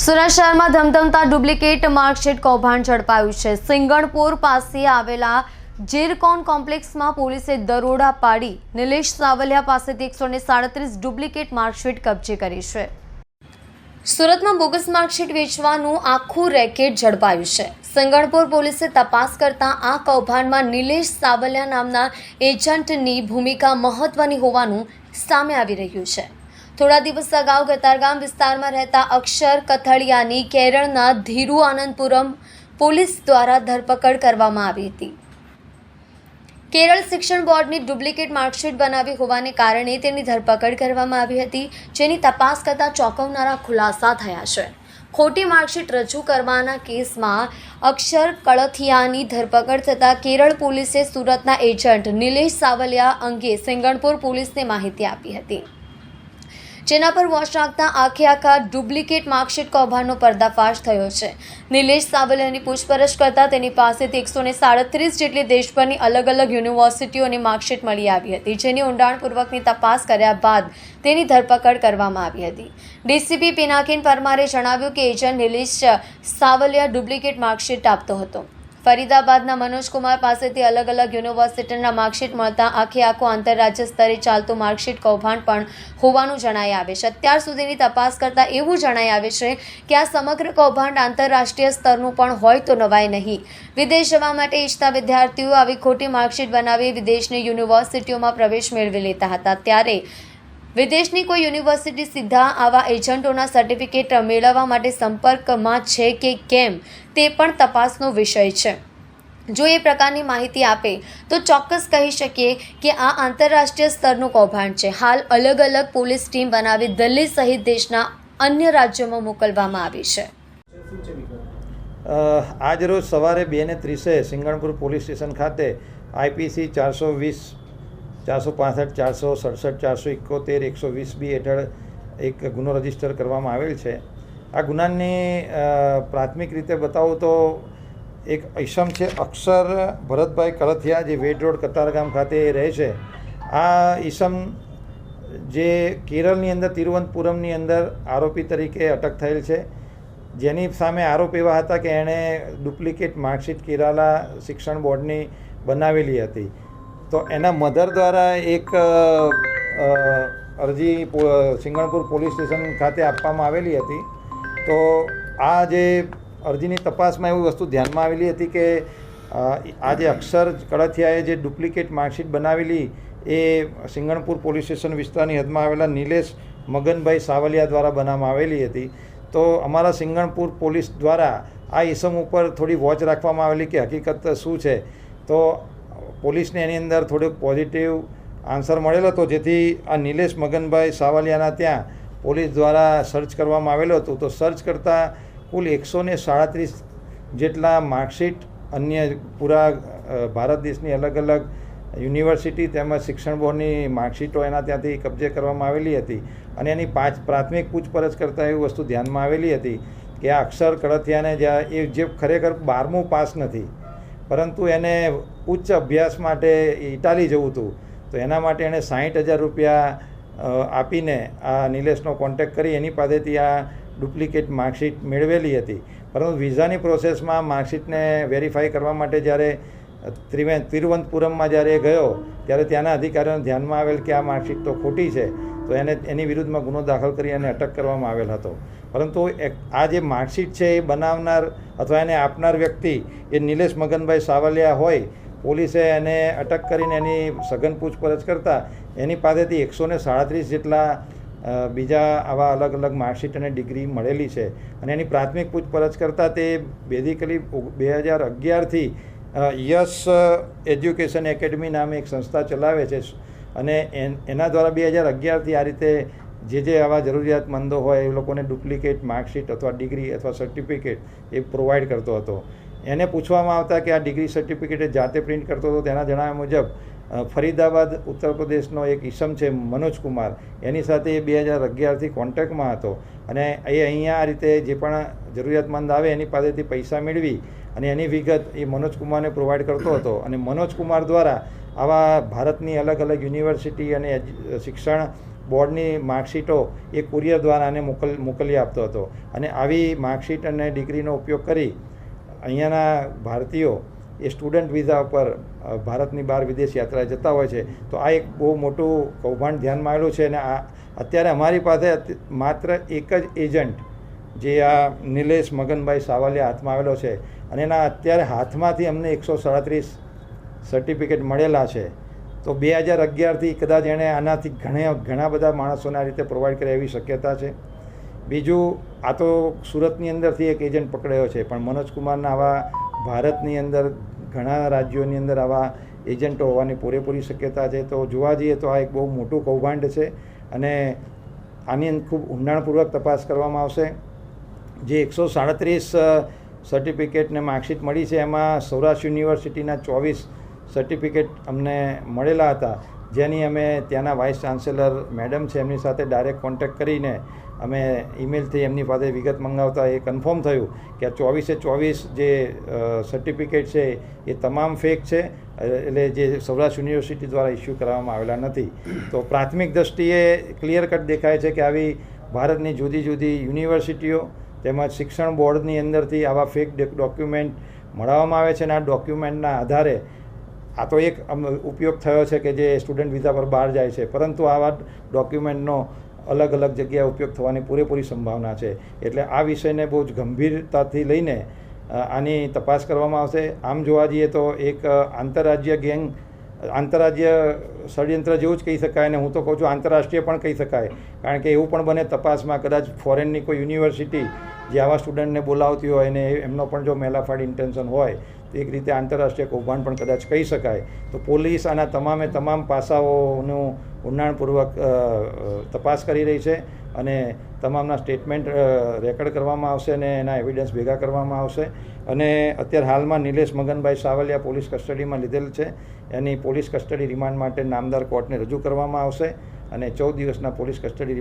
સુરત શહેરમાં ધમધમતા duplicate marksheet કૌભાંડ ઝડપાયું છે। સિંગણપુર પાસે આવેલા જીરકોન કોમ્પ્લેક્સમાં પોલીસે દરોડા પાડી નિલેશ સાવલિયા પાસેથી 137 ડુપ્લિકેટ માર્કશીટ કબજે કરી છે। સુરતમાં બોગસ માર્કશીટ વેચવાનું આખું રેકેટ ઝડપાયું છે। સિંગણપુર પોલીસે તપાસ કરતા આ કૌભાંડમાં નિલેશ સાવલિયા નામના એજન્ટની ભૂમિકા મહત્વની હોવાનું સામે આવી રહ્યું છે। થોડા દિવસ અગાઉ ગતારગામ વિસ્તારમાં રહેતા અક્ષર કથળિયાની કેરળના ધીરુ આનંદપુરમ પોલીસ દ્વારા ધરપકડ કરવામાં આવી હતી। કેરળ શિક્ષણ બોર્ડની ડુપ્લિકેટ માર્કશીટ બનાવી હોવાને કારણે તેની ધરપકડ કરવામાં આવી હતી, જેની તપાસ કરતા ચોંકાવનારા ખુલાસા થયા છે। ખોટી માર્કશીટ રજૂ કરવાના કેસમાં અક્ષર કળથિયાની ધરપકડ થતાં કેરળ પોલીસે સુરતના એજન્ટ નિલેશ સાવલિયા અંગે સિંગણપુર પોલીસને માહિતી આપી હતી, જેના પર વોચ રાખતા આખા ડુપ્લિકેટ માર્કશીટ કૌભાંડનો પર્દાફાશ થયો છે। નિલેશ સાવલિયાની પૂછપરછ કરતા તેની પાસેથી 137 જેટલી દેશભરની અલગ અલગ યુનિવર્સિટીઓની માર્કશીટ મળી આવી હતી, જેની ઊંડાણપૂર્વકની તપાસ કર્યા બાદ તેની ધરપકડ કરવામાં આવી હતી। ડીસીપી પિનાકિન પરમારે જણાવ્યું કે agent Nilesh Savaliya duplicate marksheet આપતો હતો। ફરીદાબાદના મનોજકુમાર પાસેથી અલગ અલગ યુનિવર્સિટીના માર્કશીટ મળતા આખું આંતરરાજ્ય સ્તરે ચાલતું માર્કશીટ કૌભાંડ પણ હોવાનું જણાઈ આવે છે। અત્યાર સુધીની તપાસ કરતા એવું જણાઈ આવે છે કે આ સમગ્ર કૌભાંડ આંતરરાષ્ટ્રીય સ્તરનું પણ હોય તો નવાઈ નહીં। વિદેશ જવા માટે ઈચ્છતા વિદ્યાર્થીઓ આવી ખોટી માર્કશીટ બનાવી વિદેશની યુનિવર્સિટીઓમાં પ્રવેશ મેળવી લેતા હતા, ત્યારે વિદેશની કોઈ યુનિવર્સિટી સીધા આવા એજન્ટોના સર્ટિફિકેટ મેળવવા માટે સંપર્કમાં છે કે કેમ તે પણ તપાસનો વિષય છે। જો એ પ્રકારની માહિતી આપે તો ચોક્કસ કહી શકીએ કે આ આંતરરાષ્ટ્રીય સ્તરનું કૌભાંડ છે। હાલ અલગ અલગ પોલીસ ટીમ બનાવી દિલ્હી સહિત દેશના અન્ય રાજ્યોમાં મોકલવામાં આવી છે। આજ રોજ સવારે 2:30 સિંગણપુર પોલીસ સ્ટેશન ખાતે IPC 420 465 467 471 120B હેઠળ એક ગુનો રજીસ્ટર કરવામાં આવેલ છે। આ ગુનાની પ્રાથમિક રીતે બતાવું તો એક ઈસમ છે અક્ષર ભરતભાઈ કળથિયા, જે વેડ રોડ કતારગામ ખાતે રહે છે। આ ઈસમ જે કેરળની અંદર તિરુવનંતપુરમની અંદર આરોપી તરીકે અટક થયેલ છે, જેની સામે આરોપ એવા હતા કે એણે ડુપ્લિકેટ માર્કશીટ કેરાલા શિક્ષણ બોર્ડની બનાવેલી હતી। તો એના મધર દ્વારા એક અરજી સિંગણપુર પોલીસ સ્ટેશન ખાતે આપવામાં આવેલી હતી। તો આ જે અરજીની તપાસમાં એવી વસ્તુ ધ્યાનમાં આવેલી હતી કે આ જે અક્ષર કળથિયાએ જે ડુપ્લિકેટ માર્કશીટ બનાવેલી એ સિંગણપુર પોલીસ સ્ટેશન વિસ્તારની હદમાં આવેલા નિલેશ મગનભાઈ સાવલિયા દ્વારા બનાવવામાં આવેલી હતી। તો અમારા સિંગણપુર પોલીસ દ્વારા આ ઈસમ ઉપર થોડી વોચ રાખવામાં આવેલી કે હકીકત શું છે। તો પોલીસને એની અંદર થોડોક પોઝિટિવ આન્સર મળેલો હતો, જેથી આ નિલેશ મગનભાઈ સાવલિયાના ત્યાં પોલીસ દ્વારા સર્ચ કરવામાં આવેલો હતો। તો સર્ચ કરતાં કુલ 137 જેટલા માર્કશીટ અન્ય પૂરા ભારત દેશની અલગ અલગ યુનિવર્સિટી તેમજ શિક્ષણ બોર્ડની માર્કશીટો એના ત્યાંથી કબજે કરવામાં આવેલી હતી। અને એની પ્રાથમિક પૂછપરછ કરતાં એવી વસ્તુ ધ્યાનમાં આવેલી હતી કે આ અક્ષર કળથિયાને એ જે ખરેખર 12મું પાસ નથી, પરંતુ એને ઉચ્ચ અભ્યાસ માટે ઇટાલી જવું હતું, તો એના માટે એણે 60,000 રૂપિયા આપીને આ નિલેશનો કોન્ટેક્ટ કરી એની પાસેથી આ ડુપ્લિકેટ માર્કશીટ મેળવેલી હતી। પરંતુ વિઝાની પ્રોસેસમાં માર્કશીટને વેરીફાઈ કરવા માટે જ્યારે તિરુવનંતપુરમમાં જ્યારે ગયો ત્યારે ત્યાંના અધિકારીઓને ધ્યાનમાં આવેલ કે આ માર્કશીટ તો ખોટી છે, તો એની વિરુદ્ધમાં ગુનો દાખલ કરી અને અટક કરવામાં આવેલ હતો। પરંતુ આ જે માર્કશીટ છે એ બનાવનાર અથવા એને આપનાર વ્યક્તિ એ નિલેશ મગનભાઈ સાવલિયા હોય, પોલીસે એને અટક કરીને એની સઘન પૂછપરછ કરતાં એની પાસેથી 137 જેટલા બીજા આવા અલગ અલગ માર્કશીટ અને ડિગ્રી મળેલી છે। અને એની પ્રાથમિક પૂછપરછ કરતાં તે બેઝિકલી 2011થી યશ એજ્યુકેશન એકેડમી નામે એક સંસ્થા ચલાવે છે, અને એના દ્વારા 2011થી આ રીતે જે આવા જરૂરિયાતમંદો હોય એ લોકોને ડુપ્લિકેટ માર્કશીટ અથવા ડિગ્રી અથવા સર્ટિફિકેટ એ પ્રોવાઈડ કરતો હતો। એને પૂછવામાં આવતા કે આ ડિગ્રી સર્ટિફિકેટ એ જાતે પ્રિન્ટ કરતો હતો, તેના જણાવ્યા મુજબ ફરીદાબાદ ઉત્તર પ્રદેશનો એક ઈસમ છે મનોજકુમાર, એની સાથે એ 2011થી કોન્ટેક્ટમાં હતો, અને એ અહીંયા આ રીતે જે પણ જરૂરિયાતમંદ આવે એની પાસેથી પૈસા મેળવી અને એની વિગત એ મનોજકુમારને પ્રોવાઈડ કરતો હતો। અને મનોજકુમાર દ્વારા આવા ભારતની અલગ અલગ યુનિવર્સિટી અને શિક્ષણ બોર્ડની માર્કશીટો એ કુરિયર દ્વારા આને મોકલી આપતો હતો અને આવી માર્કશીટ અને ડિગ્રીનો ઉપયોગ કરી અહીંયાના ભારતીયો એ સ્ટુડન્ટ વિઝા ઉપર ભારતની બહાર વિદેશ યાત્રાએ જતા હોય છે. તો આ એક બહુ મોટું કૌભાંડ ધ્યાનમાં આવેલું છે અને અત્યારે અમારી પાસે માત્ર એક જ એજન્ટ જે આ નિલેશ મગનભાઈ સાવલિયા હાથમાં આવેલો છે અને એના અત્યારે હાથમાંથી અમને 137 સર્ટિફિકેટ મળેલા છે. તો 2011થી કદાચ એણે આનાથી ઘણા બધા માણસોને આ રીતે પ્રોવાઈડ કરે એવી શક્યતા છે. બીજું, આ તો સુરતની અંદરથી એક એજન્ટ પકડાયો છે, પણ મનોજકુમારના આવા ભારતની અંદર ઘણા રાજ્યોની અંદર આવા એજન્ટો હોવાની પૂરેપૂરી શક્યતા છે. તો જોવા જઈએ તો આ એક બહુ મોટું કૌભાંડ છે અને આની ખૂબ ઊંડાણપૂર્વક તપાસ કરવામાં આવશે. જે 137 સર્ટિફિકેટ ને માર્કશીટ મળી છે એમાં સૌરાષ્ટ્ર યુનિવર્સિટીના 24 સર્ટિફિકેટ અમને મળેલા હતા, જેની અમે ત્યાંના વાઇસ ચાન્સેલર મેડમ છે એમની સાથે ડાયરેક્ટ કોન્ટેક્ટ કરીને અમે ઈમેલથી એમની પાસે વિગત મંગાવતા એ કન્ફર્મ થયું કે આ 24 જે સર્ટિફિકેટ છે એ તમામ ફેક છે, એટલે જે સૌરાષ્ટ્ર યુનિવર્સિટી દ્વારા ઇસ્યુ કરવામાં આવેલા નથી. તો પ્રાથમિક દૃષ્ટિએ ક્લિયર કટ દેખાય છે કે આવી ભારતની જુદી જુદી યુનિવર્સિટીઓ તેમજ શિક્ષણ બોર્ડની અંદરથી આવા ફેક ડોક્યુમેન્ટ મળવામાં આવે છે અને આ ડોક્યુમેન્ટના આધારે આ તો એક ઉપયોગ થયો છે કે જે સ્ટુડન્ટ વિઝા પર બહાર જાય છે, પરંતુ આવા ડોક્યુમેન્ટનો અલગ અલગ જગ્યાએ ઉપયોગ થવાની પૂરેપૂરી સંભાવના છે. એટલે આ વિષયને બહુ જ ગંભીરતાથી લઈને આની તપાસ કરવામાં આવશે. આમ જોવા જઈએ તો એક આંતરરાજ્ય ષડયંત્ર જેવું જ કહી શકાય, અને હું તો કહું છું આંતરરાષ્ટ્રીય પણ કહી શકાય, કારણ કે એવું પણ બને તપાસમાં કદાચ ફોરેનની કોઈ યુનિવર્સિટી જે આવા સ્ટુડન્ટને બોલાવતી હોય અને એમનો પણ જો મેલાફાડ ઇન્ટેન્શન હોય તો એક રીતે આંતરરાષ્ટ્રીય કૌભાંડ પણ કદાચ કહી શકાય. તો પોલીસ આના તમામ પાસાઓનું ઊંડાણપૂર્વક તપાસ કરી રહી છે અને તમામના સ્ટેટમેન્ટ રેકોર્ડ કરવામાં આવશે અને એના એવિડન્સ ભેગા કરવામાં આવશે. અને અત્યારે હાલમાં નિલેશ મગનભાઈ સાવલિયા પોલીસ કસ્ટડીમાં લીધેલ છે. એની પોલીસ કસ્ટડી રિમાન્ડ માટે નામદાર કોર્ટને રજૂ કરવામાં આવશે અને 14 દિવસના પોલીસ કસ્ટડી